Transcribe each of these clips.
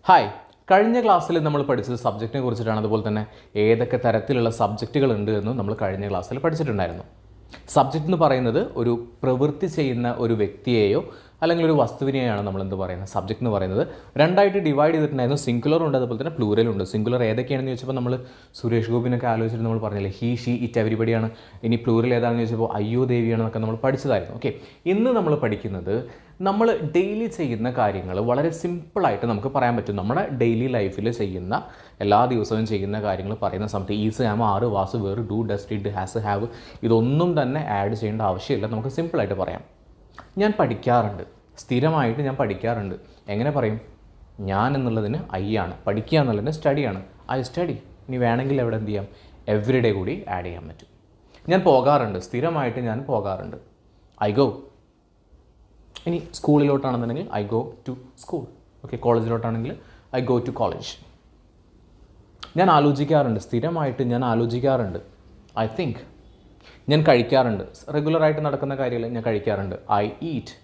Hi, കഴിഞ്ഞ ക്ലാസ്സിൽ നമ്മൾ പഠിച്ചത് സബ്ജക്റ്റിനെ കുറിച്ചിട്ടാണ്. അതുപോലെ തന്നെ ഏതൊക്കെ തരത്തിലുള്ള സബ്ജക്റ്റുകളുണ്ട് എന്നും നമ്മൾ കഴിഞ്ഞ ക്ലാസ്സിൽ പഠിച്ചിട്ടുണ്ടായിരുന്നു. സബ്ജക്റ്റ് എന്ന് പറയുന്നത് ഒരു പ്രവൃത്തി ചെയ്യുന്ന ഒരു വ്യക്തിയെയോ അല്ലെങ്കിൽ ഒരു വസ്തുവിനെയാണ് നമ്മൾ എന്ത് പറയുന്നത്, സബ്ജക്റ്റ് എന്ന് പറയുന്നത്. രണ്ടായിട്ട് ഡിവൈഡ് ചെയ്തിട്ടുണ്ടായിരുന്നു. സിംഗുലർ ഉണ്ട്, അതുപോലെ തന്നെ പ്ലൂറൽ ഉണ്ട്. സിംഗുലർ ഏതൊക്കെയാണെന്ന് ചോദിച്ചപ്പോൾ നമ്മൾ സുരേഷ് ഗോപിനൊക്കെ ആലോചിച്ചിട്ട് നമ്മൾ പറഞ്ഞില്ലേ, ഹീ ഷീ ഇറ്റ് എവരിബഡിയാണ്. ഇനി പ്ലൂറൽ ഏതാണെന്ന് ചോദിച്ചപ്പോൾ അയ്യോ ദേവിയാണെന്നൊക്കെ നമ്മൾ പഠിച്ചതായിരുന്നു. ഓക്കെ, ഇന്ന് നമ്മൾ പഠിക്കുന്നത് നമ്മൾ ഡെയിലി ചെയ്യുന്ന കാര്യങ്ങൾ വളരെ സിമ്പിളായിട്ട് നമുക്ക് പറയാൻ പറ്റും. നമ്മുടെ ഡെയിലി ലൈഫിൽ ചെയ്യുന്ന എല്ലാ ദിവസവും ചെയ്യുന്ന കാര്യങ്ങൾ പറയുന്ന സമയത്ത് is, am, are, was, were, do, does, did, has, have ഇതൊന്നും തന്നെ ആഡ് ചെയ്യേണ്ട ആവശ്യമില്ല. നമുക്ക് സിമ്പിളായിട്ട് പറയാം. ഞാൻ പഠിക്കാറുണ്ട്, സ്ഥിരമായിട്ട് ഞാൻ പഠിക്കാറുണ്ട്. എങ്ങനെ പറയും? ഞാൻ എന്നുള്ളതിന് ഐ ആണ്, പഠിക്കുക എന്നുള്ളതിന് സ്റ്റഡിയാണ്. I study. ഇനി വേണമെങ്കിൽ എവിടെ എന്ത് ചെയ്യാം, എവരിഡേ കൂടി ആഡ് ചെയ്യാൻ പറ്റും. ഞാൻ പോകാറുണ്ട്, സ്ഥിരമായിട്ട് ഞാൻ പോകാറുണ്ട്. I go. ഇനി സ്കൂളിലോട്ടാണെന്നുണ്ടെങ്കിൽ I go to school. Okay, കോളേജിലോട്ടാണെങ്കിൽ ഐ ഗോ ടു കോളേജ്. ഞാൻ ആലോചിക്കാറുണ്ട്, സ്ഥിരമായിട്ട് ഞാൻ ആലോചിക്കാറുണ്ട്. I think. ഞാൻ കഴിക്കാറുണ്ട്, റെഗുലറായിട്ട് നടക്കുന്ന കാര്യങ്ങൾ ഞാൻ കഴിക്കാറുണ്ട്. I eat.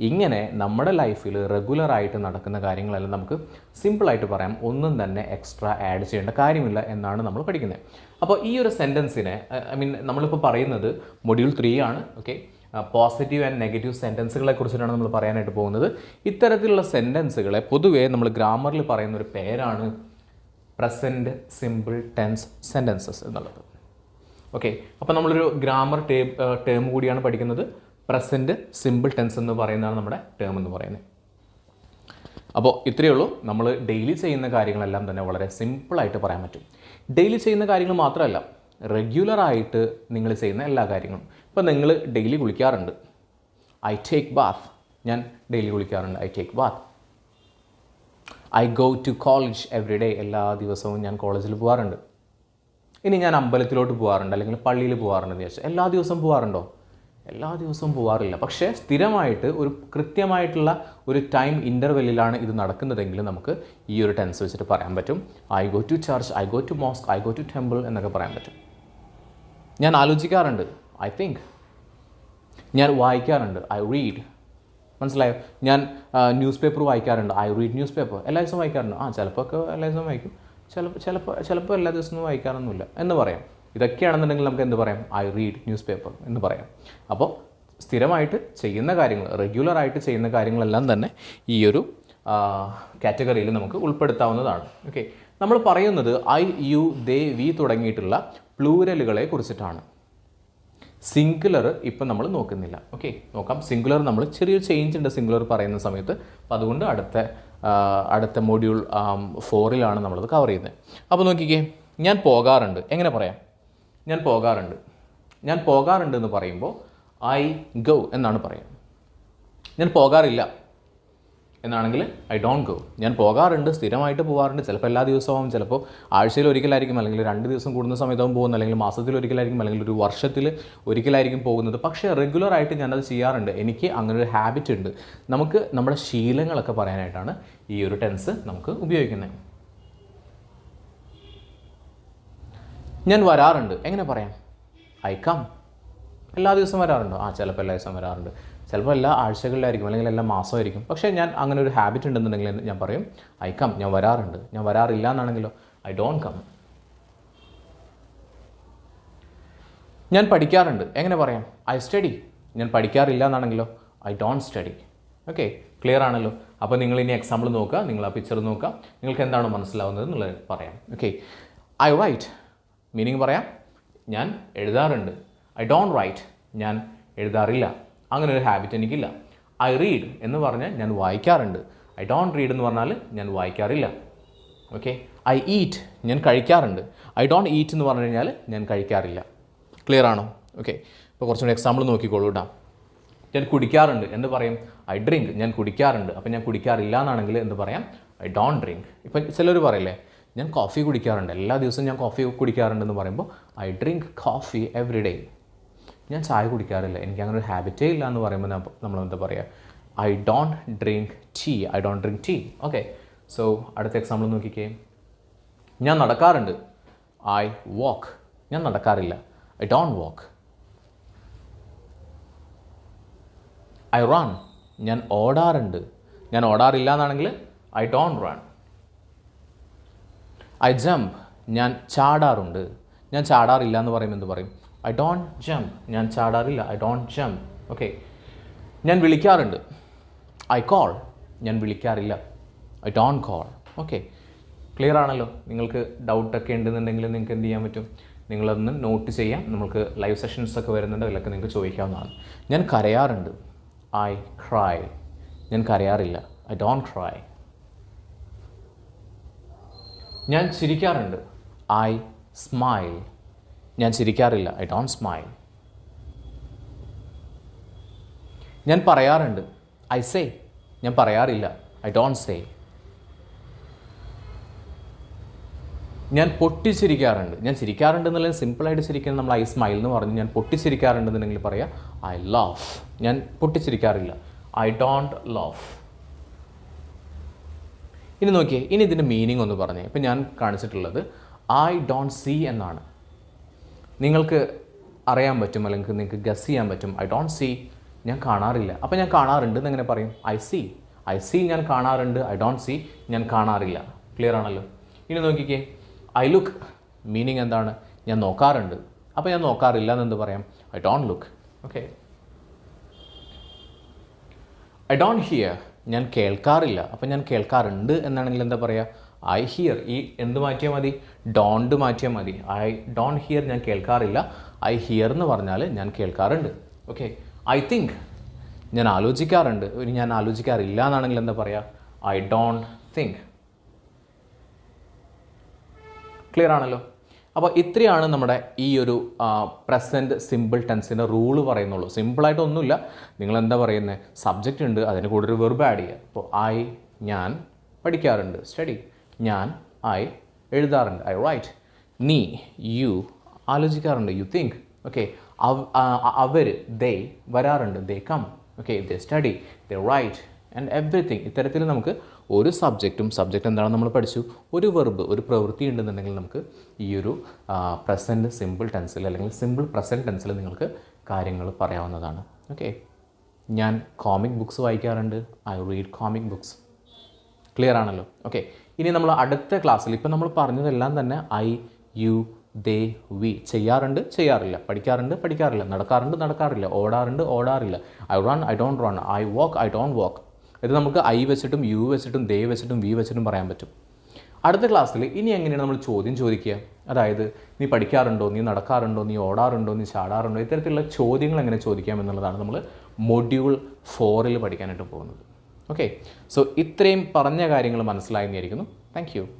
ഇങ്ങനെ നമ്മുടെ ലൈഫിൽ റെഗുലറായിട്ട് നടക്കുന്ന കാര്യങ്ങളെല്ലാം നമുക്ക് സിമ്പിളായിട്ട് പറയാം. ഒന്നും തന്നെ എക്സ്ട്രാ ആഡ് ചെയ്യേണ്ട കാര്യമില്ല എന്നാണ് നമ്മൾ പഠിക്കുന്നത്. അപ്പോൾ ഈ ഒരു സെൻറ്റൻസിനെ നമ്മളിപ്പോൾ പറയുന്നത് മൊഡ്യൂൾ 3 ആണ്. ഓക്കെ, പോസിറ്റീവ് ആൻഡ് നെഗറ്റീവ് സെൻറ്റൻസുകളെ കുറിച്ചിട്ടാണ് നമ്മൾ പറയാനായിട്ട് പോകുന്നത്. ഇത്തരത്തിലുള്ള സെൻറ്റൻസുകളെ പൊതുവേ നമ്മൾ ഗ്രാമറിൽ പറയുന്ന ഒരു പേരാണ് പ്രസൻറ്റ് സിമ്പിൾ ടെൻസ് സെൻറ്റൻസസ് എന്നുള്ളത്. ഓക്കെ, അപ്പോൾ നമ്മളൊരു ഗ്രാമർ ടേം കൂടിയാണ് പഠിക്കുന്നത്. പ്രസൻറ്റ് സിമ്പിൾ ടെൻസ് എന്ന് പറയുന്നതാണ് നമ്മുടെ ടേം എന്ന് പറയുന്നത്. അപ്പോൾ ഇത്രയേ ഉള്ളൂ. നമ്മൾ ഡെയിലി ചെയ്യുന്ന കാര്യങ്ങളെല്ലാം തന്നെ വളരെ സിമ്പിളായിട്ട് പറയാൻ പറ്റും. ഡെയിലി ചെയ്യുന്ന കാര്യങ്ങൾ മാത്രമല്ല, റെഗുലറായിട്ട് നിങ്ങൾ ചെയ്യുന്ന എല്ലാ കാര്യങ്ങളും. ഇപ്പോൾ നിങ്ങൾ ഡെയിലി കുളിക്കാറുണ്ട്. I take bath. ഞാൻ ഡെയിലി കുളിക്കാറുണ്ട്. I take bath. I go to college every day. എല്ലാ ദിവസവും ഞാൻ കോളേജിൽ പോകാറുണ്ട്. ഇനി ഞാൻ അമ്പലത്തിലോട്ട് പോകാറുണ്ട്, അല്ലെങ്കിൽ പള്ളിയിൽ പോകാറുണ്ടെന്ന് ചോദിച്ചാൽ എല്ലാ ദിവസവും പോകാറുണ്ടോ? എല്ലാ ദിവസവും പോകാറില്ല. പക്ഷേ സ്ഥിരമായിട്ട് ഒരു കൃത്യമായിട്ടുള്ള ഒരു ടൈം ഇൻ്റർവെല്ലിലാണ് ഇത് നടക്കുന്നതെങ്കിൽ നമുക്ക് ഈ ഒരു ടെൻസ് വെച്ചിട്ട് പറയാൻ പറ്റും. I go to church, I go to mosque, I go to temple എന്നൊക്കെ പറയാൻ പറ്റും. ഞാൻ ആലോചിക്കാറുണ്ട്. I think. ഞാൻ വായിക്കാറുണ്ട്. I read. മനസ്സിലായോ? ഞാൻ ന്യൂസ് പേപ്പർ വായിക്കാറുണ്ട്. I read newspaper. എല്ലാ ദിവസവും വായിക്കാറുണ്ട്. ചിലപ്പോൾ ഒക്കെ എല്ലാ ദിവസവും വായിക്കും, ചിലപ്പോൾ എല്ലാ ദിവസവും വായിക്കാറൊന്നുമില്ല എന്ന് പറയാം. ഇതൊക്കെയാണെന്നുണ്ടെങ്കിൽ നമുക്ക് എന്ത് പറയാം? ഐ റീഡ് ന്യൂസ് പേപ്പർ എന്ന് പറയാം. അപ്പോൾ സ്ഥിരമായിട്ട് ചെയ്യുന്ന കാര്യങ്ങൾ, റെഗുലറായിട്ട് ചെയ്യുന്ന കാര്യങ്ങളെല്ലാം തന്നെ ഈ ഒരു കാറ്റഗറിയിൽ നമുക്ക് ഉൾപ്പെടുത്താവുന്നതാണ്. ഓക്കെ, നമ്മൾ പറയുന്നത് ഐ, യു, ദേ, വി തുടങ്ങിയിട്ടുള്ള പ്ലൂരലുകളെ കുറിച്ചിട്ടാണ്. സിംഗുലർ ഇപ്പം നമ്മൾ നോക്കുന്നില്ല. ഓക്കെ, നോക്കാം. സിംഗുലർ നമ്മൾ ചെറിയൊരു ചേഞ്ച് ഉണ്ട് സിംഗുലർ പറയുന്ന സമയത്ത്. അപ്പോൾ അതുകൊണ്ട് അടുത്ത മൊഡ്യൂൾ 4 നമ്മളത് കവർ ചെയ്യുന്നത്. അപ്പോൾ നോക്കിക്കേ, ഞാൻ പോകാറുണ്ട്. എങ്ങനെ പറയാം? ഞാൻ പോകാറുണ്ട്. ഞാൻ പോകാറുണ്ട് എന്ന് പറയുമ്പോൾ ഐ ഗോ എന്നാണ് പറയാം. ഞാൻ പോകാറില്ല എന്നാണെങ്കിൽ ഐ ഡോണ്ട് ഗോ. ഞാൻ പോകാറുണ്ട്, സ്ഥിരമായിട്ട് പോകാറുണ്ട്. ചിലപ്പോൾ എല്ലാ ദിവസവും, ചിലപ്പോൾ ആഴ്ചയിൽ ഒരിക്കലായിരിക്കും, അല്ലെങ്കിൽ 2 ദിവസം കൂടുന്ന സമയത്താവും പോകുന്നത്, അല്ലെങ്കിൽ മാസത്തിൽ ഒരിക്കലായിരിക്കും, അല്ലെങ്കിൽ ഒരു വർഷത്തിൽ ഒരിക്കലായിരിക്കും പോകുന്നത്. പക്ഷേ റെഗുലറായിട്ട് ഞാനത് ചെയ്യാറുണ്ട്. എനിക്ക് അങ്ങനെ ഒരു ഹാബിറ്റ് ഉണ്ട്. നമുക്ക് നമ്മുടെ ശീലങ്ങളൊക്കെ പറയാനായിട്ടാണ് ഈ ഒരു ടെൻസ് നമുക്ക് ഉപയോഗിക്കുന്നത്. ഞാൻ വരാറുണ്ട്. എങ്ങനെ പറയാം? I come. എല്ലാ ദിവസവും വരാറുണ്ടോ? ചിലപ്പോൾ എല്ലാ ദിവസവും വരാറുണ്ട്. ചിലപ്പോൾ എല്ലാ ആഴ്ചകളിലായിരിക്കും, അല്ലെങ്കിൽ എല്ലാ മാസമായിരിക്കും. പക്ഷേ ഞാൻ അങ്ങനെ ഒരു ഹാബിറ്റ് ഉണ്ടെന്നുണ്ടെങ്കിൽ ഞാൻ പറയും ഐ കം. ഞാൻ വരാറുണ്ട്. ഞാൻ വരാറില്ല എന്നാണെങ്കിലോ ഐ ഡോണ്ട് കം. ഞാൻ പഠിക്കാറുണ്ട്. എങ്ങനെ പറയാം? I study. ഞാൻ പഠിക്കാറില്ല എന്നാണെങ്കിലോ I don't study. Okay, clear ആണല്ലോ. അപ്പോൾ നിങ്ങൾ ഇനി എക്സാമ്പിൾ നോക്കുക, നിങ്ങൾ ആ പിക്ചർ നോക്കുക, നിങ്ങൾക്ക് എന്താണോ മനസ്സിലാവുന്നത് എന്നുള്ളത് പറയാം. Okay, I right. മീനിങ് പറയാം. ഞാൻ എഴുതാറുണ്ട്. I don't write. ഞാൻ എഴുതാറില്ല. അങ്ങനെ ഒരു ഹാബിറ്റ് എനിക്കില്ല. ഐ റീഡ് എന്ന് പറഞ്ഞാൽ ഞാൻ വായിക്കാറുണ്ട്. ഐ ഡോണ്ട് റീഡ് എന്ന് പറഞ്ഞാൽ ഞാൻ വായിക്കാറില്ല. Okay, I eat. ഞാൻ കഴിക്കാറുണ്ട്. ഐ ഡോണ്ട് ഈറ്റ് എന്ന് പറഞ്ഞു കഴിഞ്ഞാൽ ഞാൻ കഴിക്കാറില്ല. ക്ലിയർ ആണോ? ഓക്കെ, ഇപ്പോൾ കുറച്ചുകൂടി എക്സാമ്പിൾ നോക്കിക്കോളൂ കേട്ടോ. ഞാൻ കുടിക്കാറുണ്ട് എന്ന് പറയും ഐ ഡ്രിങ്ക്. ഞാൻ കുടിക്കാറുണ്ട്. അപ്പോൾ ഞാൻ കുടിക്കാറില്ല എന്നാണെങ്കിൽ എന്ത് പറയാം? I don't drink. ഇപ്പം ചിലർ പറയില്ലേ, ഞാൻ കോഫി കുടിക്കാറുണ്ട്, എല്ലാ ദിവസവും ഞാൻ കോഫി കുടിക്കാറുണ്ടെന്ന് പറയുമ്പോൾ I drink coffee every day. ഞാൻ ചായ കുടിക്കാറില്ല, എനിക്ക് അങ്ങനെ ഒരു ഹാബിറ്റേ ഇല്ല എന്ന് പറയുമ്പോൾ നമ്മൾ എന്താ പറയുക? I don't drink tea. I don't drink tea. Okay, so അടുത്ത എക്സാമ്പിൾ നോക്കിക്കേ. ഞാൻ നടക്കാറുണ്ട്. I walk. ഞാൻ നടക്കാറില്ല. I don't walk. I run. ഞാൻ ഓടാറുണ്ട്. ഞാൻ ഓടാറില്ല എന്നാണെങ്കിൽ I don't run. I jump, ഞാൻ ചാടാറുണ്ട്. ഞാൻ ചാടാറില്ല എന്ന് പറയുമ്പോൾ എന്ത് പറയും? I don't jump. ഞാൻ ചാടാറില്ല, ഐ ഡോണ്ട് ജംപ്. ഓക്കെ. ഞാൻ വിളിക്കാറുണ്ട്. ഐ കോൾ, ഞാൻ വിളിക്കാറില്ല, I don't call. Okay, clear ആണല്ലോ? നിങ്ങൾക്ക് ഡൗട്ടൊക്കെ ഉണ്ടെന്നുണ്ടെങ്കിൽ നിങ്ങൾക്ക് എന്ത് ചെയ്യാൻ പറ്റും? നിങ്ങളൊന്ന് നോട്ട് ചെയ്യാം. നമുക്ക് ലൈവ് സെഷൻസ് ഒക്കെ വരുന്നുണ്ട്, അതിലൊക്കെ നിങ്ങൾക്ക് ചോദിക്കാവുന്നതാണ്. ഞാൻ കരയാറുണ്ട്. I cry. ഞാൻ കരയാറില്ല, ഐ ഡോണ്ട് ക്രൈ. ഞാൻ ചിരിക്കാറുണ്ട്. I smile. ഞാൻ ചിരിക്കാറില്ല, ഐ ഡോണ്ട് സ്മൈൽ. ഞാൻ പറയാറുണ്ട്. I say. ഞാൻ പറയാറില്ല, ഐ ഡോണ്ട് സേ. ഞാൻ പൊട്ടിച്ചിരിക്കാറുണ്ട്. ഞാൻ ചിരിക്കാറുണ്ട് എന്നുള്ളത് സിമ്പിളായിട്ട് ചിരിക്കുന്നത് നമ്മൾ ഐ സ്മൈൽ എന്ന് പറഞ്ഞു. ഞാൻ പൊട്ടിച്ചിരിക്കാറുണ്ടെന്നുണ്ടെങ്കിൽ പറയാം ഐ ലാഫ്. ഞാൻ പൊട്ടിച്ചിരിക്കാറില്ല, ഐ ഡോണ്ട് ലാഫ്. ഇനി നോക്കിയേ, ഇനി ഇതിൻ്റെ മീനിങ് ഒന്ന് പറഞ്ഞേ. ഇപ്പം ഞാൻ കാണിച്ചിട്ടുള്ളത് ഐ ഡോണ്ട് സീ എന്നാണ്. നിങ്ങൾക്ക് അറിയാൻ പറ്റും, അല്ലെങ്കിൽ നിങ്ങൾക്ക് ഗസ് ചെയ്യാൻ പറ്റും. ഐ ഡോണ്ട് സീ, ഞാൻ കാണാറില്ല. അപ്പോൾ ഞാൻ കാണാറുണ്ട് എന്നെങ്ങനെ പറയും? I see. ഐ സീ, ഞാൻ കാണാറുണ്ട്. ഐ ഡോണ്ട് സീ, ഞാൻ കാണാറില്ല. ക്ലിയർ ആണല്ലോ? ഇനി നോക്കിക്കേ, ഐ ലുക്ക്. മീനിങ് എന്താണ്? ഞാൻ നോക്കാറുണ്ട്. അപ്പോൾ ഞാൻ നോക്കാറില്ല എന്നെന്ത് പറയാം? I don't look. Okay. I don't here. ഞാൻ കേൾക്കാറില്ല. അപ്പോൾ ഞാൻ കേൾക്കാറുണ്ട് എന്നാണെങ്കിൽ എന്താ പറയുക? I here. ഈ എന്ത് മാറ്റിയാൽ മതി? ഡോണ്ട് മാറ്റിയാൽ മതി. ഐ ഡോണ്ട് ഹിയർ, ഞാൻ കേൾക്കാറില്ല. ഐ ഹിയർ എന്ന് പറഞ്ഞാൽ ഞാൻ കേൾക്കാറുണ്ട്. ഓക്കെ. I think. ഞാൻ ആലോചിക്കാറുണ്ട്. ഞാൻ ആലോചിക്കാറില്ല എന്നാണെങ്കിൽ എന്താ പറയുക? I don't think. ക്ലിയർ ആണല്ലോ? അപ്പോൾ ഇത്രയാണ് നമ്മുടെ ഈ ഒരു പ്രസൻറ്റ് സിമ്പിൾ ടെൻസിൻ്റെ റൂള് പറയുന്നുള്ളൂ. സിമ്പിളായിട്ടൊന്നുമില്ല. നിങ്ങളെന്താ പറയുന്നത്? സബ്ജക്റ്റ് ഉണ്ട്, അതിന് കൂടെ ഒരു വെർബ് ആഡ് ചെയ്യുക. അപ്പോൾ ഐ, ഞാൻ പഠിക്കാറുണ്ട്, സ്റ്റഡി. ഞാൻ, ഐ എഴുതാറുണ്ട്, ഐ റൈറ്റ്. നീ, യു ആലോചിക്കാറുണ്ട്, യു തിങ്ക്. ഓക്കെ. അവർ, ദേ വരാറുണ്ട്, they come. Okay. They study, they write and everything. ഇത്തരത്തിൽ നമുക്ക് ഒരു സബ്ജക്റ്റ് എന്താണെന്ന് നമ്മൾ പഠിച്ചു, ഒരു വെർബ്, ഒരു പ്രവൃത്തി ഉണ്ടെന്നുണ്ടെങ്കിൽ നമുക്ക് ഈ ഒരു പ്രസൻറ്റ് സിമ്പിൾ ടെൻസിൽ അല്ലെങ്കിൽ സിമ്പിൾ പ്രസൻറ്റ് ടെൻസിൽ നിങ്ങൾക്ക് കാര്യങ്ങൾ പറയാവുന്നതാണ്. ഓക്കെ. ഞാൻ കോമിക് ബുക്സ് വായിക്കാറുണ്ട്, I read comic books. Clear ആണല്ലോ? ഓക്കെ. ഇനി നമ്മൾ അടുത്ത ക്ലാസ്സിൽ ഇപ്പം നമ്മൾ പറഞ്ഞതെല്ലാം തന്നെ ഐ, യു, ദേ, വി. ചെയ്യാറുണ്ട്, ചെയ്യാറില്ല. പഠിക്കാറുണ്ട്, പഠിക്കാറില്ല. നടക്കാറുണ്ട്, നടക്കാറില്ല. ഓടാറുണ്ട്, ഓടാറില്ല. I run, I don't run. I walk, I don't walk. ഇത് നമുക്ക് ഐ വെച്ചിട്ടും യു വെച്ചിട്ടും ദേ വെച്ചിട്ടും വി വെച്ചിട്ടും പറയാൻ പറ്റും. അടുത്ത ക്ലാസ്സിൽ ഇനി എങ്ങനെയാണ് നമ്മൾ ചോദ്യം ചോദിക്കുക? അതായത് നീ പഠിക്കാറുണ്ടോ, നീ നടക്കാറുണ്ടോ, നീ ഓടാറുണ്ടോ, നീ ചാടാറുണ്ടോ, ഇത്തരത്തിലുള്ള ചോദ്യങ്ങൾ എങ്ങനെ ചോദിക്കാം എന്നുള്ളതാണ് നമ്മൾ മൊഡ്യൂൾ 4 പഠിക്കാനായിട്ട് പോകുന്നത്. ഓക്കെ. സോ ഇത്രയും പറഞ്ഞ കാര്യങ്ങൾ മനസ്സിലായെന്നായിരിക്കുന്നു. Thank you.